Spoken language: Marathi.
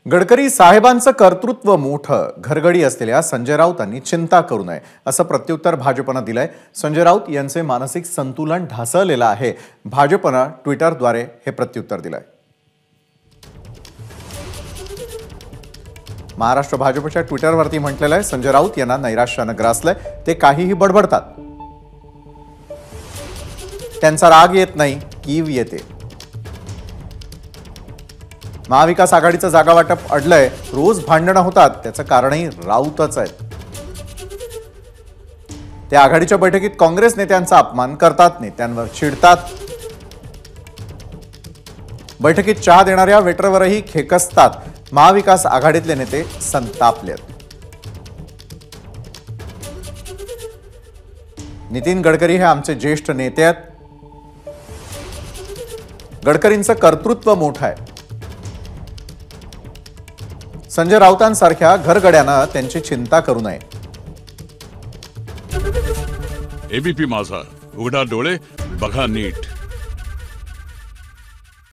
गडकरी साहेबांचं कर्तृत्व मोठं, घरगडी असलेल्या संजय राऊतांनी चिंता करू नये असं प्रत्युत्तर भाजपनं दिलंय। संजय राऊत यांचे मानसिक संतुलन ढासळलेलं आहे। भाजपनं ट्विटरद्वारे हे प्रत्युत्तर दिलंय। महाराष्ट्र भाजपच्या ट्विटरवरती म्हटलेलं आहे, संजय राऊत यांना नैराश्यानं ग्रासलंय, ते काहीही बडबडतात, त्यांचा राग येत नाही, कीव येते। महाविकास आघाडीचं जागा वाटप अडलंय, रोज भांडणं होतात, त्याचं कारणही राऊतच आहे। ते आघाडीच्या बैठकीत काँग्रेस नेत्यांचा अपमान करतात, नेत्यांवर चिडतात, बैठकीत चहा देणाऱ्या वेटरवरही खेकसतात। महाविकास आघाडीतले नेते संतापलेत। नितीन गडकरी हे आमचे ज्येष्ठ नेते आहेत, गडकरींचं कर्तृत्व मोठं आहे। संजय राऊतांसारख्या घरगड्यानं त्यांची चिंता करू नये। एबीपी माझा, उघडा डोळे बघा नीट।